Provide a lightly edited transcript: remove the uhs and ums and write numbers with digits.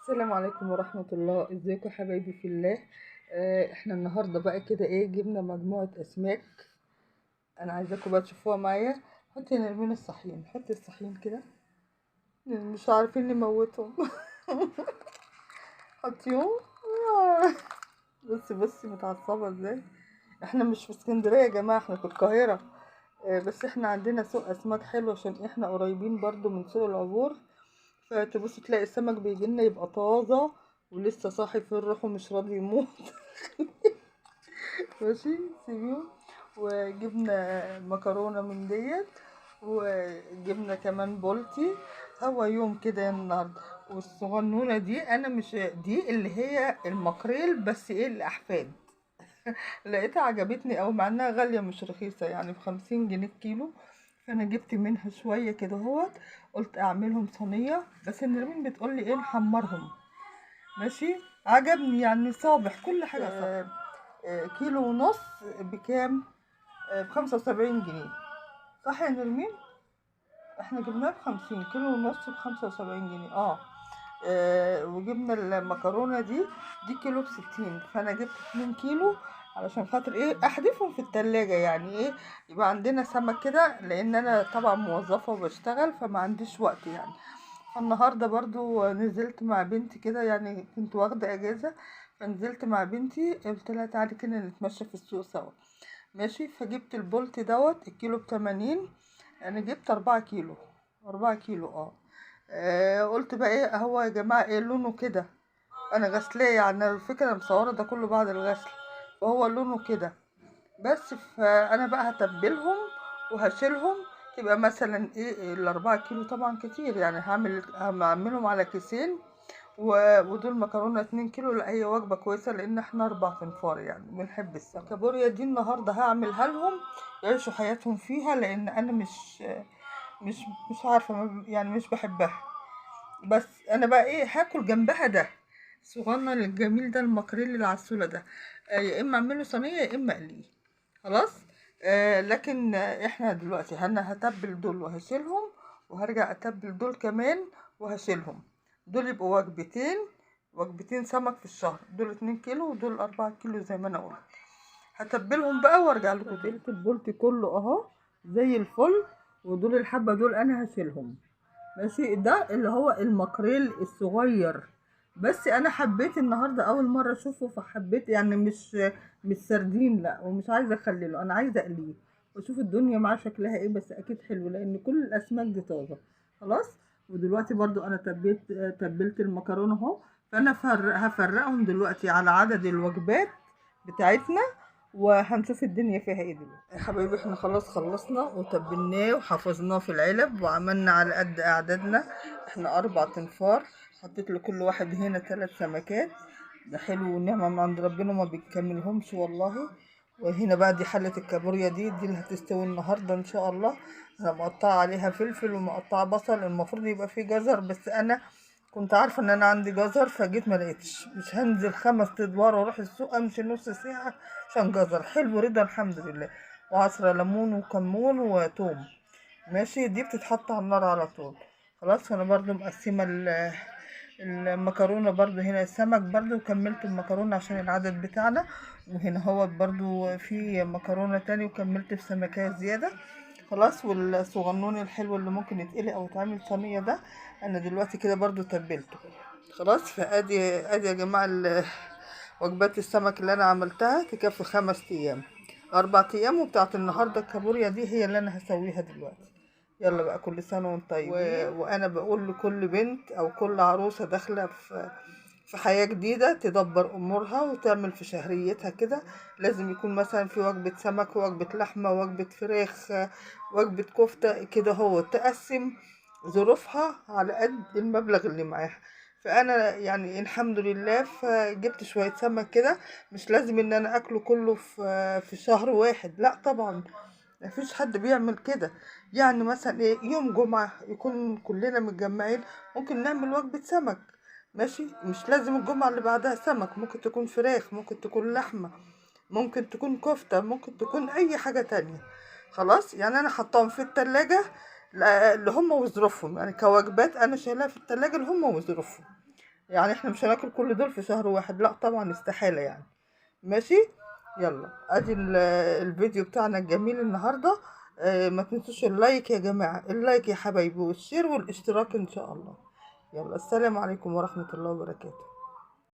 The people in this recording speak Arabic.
السلام عليكم ورحمة الله. ازيكم يا حبايبي في الله. احنا النهاردة بقى كده جبنا مجموعة اسماك. انا عايزاكم بقى تشوفوها معايا. حطي نرمين الصحين، حطي الصحين كده، مش عارفين نموتهم. حطيهم. بصي متعصبة ازاي. احنا مش في اسكندرية يا جماعة، احنا في القاهرة. بس احنا عندنا سوق اسماك حلو عشان احنا قريبين برضو من سوق العبور. فتبصي تلاقي السمك بيجيلنا يبقى طازة ولسه صاحي في الروح ومش راضي يموت. ماشي، سيبيهم. وجبنا مكرونة من ديت، وجبنا كمان بولتي. هو يوم كده النهارده. والصغنونة دي انا مش دي اللي هي المقريل، بس الاحفاد. لقيتها عجبتني اوي مع انها غالية مش رخيصة، يعني ب50 جنيه الكيلو. فانا جبت منها شوية كده اهوت. قلت اعملهم صينية، بس النرمين بتقولي نحمرهم. ماشي. عجبني يعني صابح كل حاجة صح. كيلو ونص بكام؟ ب75 جنيه. صح يا نرمين؟ احنا جبناه ب50، كيلو ونص ب75 جنيه. وجبنا المكرونة دي كيلو ب60، فانا جبت 2 كيلو. علشان خاطر احذفهم في التلاجة، يعني يبقى عندنا سمك كده، لان انا طبعا موظفة وبشتغل فما عنديش وقت يعني. فالنهارده برضو نزلت مع بنتي كده، يعني كنت واخدة اجازة. فنزلت مع بنتي قلت لها تعالي كده نتمشى في السوق سوا. ماشي. فجبت البولت دوت الكيلو ب80. انا جبت 4 كيلو. 4 كيلو قلت بقى هو يا جماعة لونه كده. انا غسلاه، يعني الفكرة مصورة ده كله بعد الغسل. فهو لونه كده. بس فانا بقى هتبلهم وهشيلهم. تبقى مثلا ال4 كيلو طبعا كتير، يعني هعملهم على كيسين. ودول مكرونة 2 كيلو. لا هي وجبة كويسة لان احنا 4 تنفار يعني بنحب السمك. الكابوريا دي النهاردة هعملها لهم يعيشوا حياتهم فيها، لان انا مش مش عارفة يعني مش بحبها. بس انا بقى هاكل جنبها ده الصغنن الجميل ده، المكريل العسولة ده. يا اما اعمله صينية يا اما اقليه. خلاص. لكن احنا دلوقتي انا هتبل دول وهشيلهم. وهرجع اتبل دول كمان وهشيلهم. دول يبقوا وجبتين. وجبتين سمك في الشهر، دول 2 كيلو ودول 4 كيلو زي ما انا قلت. هتبلهم بقى وارجع لكم تاني. تبلت البولت كله اهو زي الفل. ودول الحبة دول انا هشيلهم. ماشي. ده اللي هو المقريل الصغير. بس انا حبيت النهارده اول مره اشوفه، فحبيت يعني مش سردين لا، ومش عايزه اخلله، انا عايزه اقليه واشوف الدنيا معاه شكلها بس اكيد حلو لان كل الاسماك دي طازه. خلاص. ودلوقتي برضو انا تبلت المكرونه اهو. فانا هفرقهم دلوقتي على عدد الوجبات بتاعتنا. وهنشوف الدنيا فيها دلوقتي يا حبايبي. احنا خلاص خلصنا وتبلناه وحفظناه في العلب وعملنا على قد اعدادنا. احنا 4 تنفار. حطيت لكل واحد هنا 3 سمكات. ده حلو ونعمة من عند ربنا، ما بيكملهمش والله. وهنا بقى دي حلة الكابوريا دي اللي هتستوي النهاردة ان شاء الله. انا مقطعة عليها فلفل ومقطعة بصل، المفروض يبقى فيه جزر بس انا كنت عارفة ان انا عندي جزر فجيت ما لقيتش. مش هنزل 5 ادوار واروح السوق امشي نص ساعة عشان جزر حلو رضا الحمد لله. وعصرة ليمون وكمون وتوم. ماشي. دي بتتحط على النار على طول. خلاص. انا برضو مقسمة المكرونة برضو هنا السمك برضو وكملت المكرونة عشان العدد بتاعنا. وهنا هو برضو في مكرونة تاني وكملت في سمكية زيادة. خلاص. والصغنون الحلو اللي ممكن يتقلي او يتعمل صينية ده انا دلوقتي كده برضو تبلته. خلاص. فادي يا جماعة وجبات السمك اللي انا عملتها تكفي 5 ايام. 4 ايام. وبتاعت النهاردة الكابوريا دي هي اللي انا هسويها دلوقتي. يلا بقى كل سنة وانت طيب. وانا بقول لكل بنت او كل عروسة داخلة في حياة جديدة تدبر امورها وتعمل في شهريتها كده. لازم يكون مثلا في وجبة سمك وجبة لحمة وجبة فراخ وجبة كفتة كده، هو تقسم ظروفها على قد المبلغ اللي معاها. فانا يعني الحمد لله فجبت شوية سمك كده. مش لازم ان انا اكله كله في شهر واحد، لا طبعا. مفيش حد بيعمل كده. يعني مثلا يوم جمعة يكون كلنا متجمعين ممكن نعمل وجبة سمك. ماشي. مش لازم الجمعة اللي بعدها سمك، ممكن تكون فراخ، ممكن تكون لحمة، ممكن تكون كفتة، ممكن تكون اي حاجة تانية. خلاص. يعني انا حطاهم في التلاجة اللي هم وظروفهم، يعني كوجبات انا شايلها في التلاجة اللي هم وظروفهم. يعني احنا مش هناكل كل دول في شهر واحد، لا طبعا استحالة يعني. ماشي. يلا ادي الفيديو بتاعنا الجميل النهاردة. ما تنسوش اللايك يا جماعة، اللايك يا حبايبي، والشير والاشتراك ان شاء الله. يلا السلام عليكم ورحمة الله وبركاته.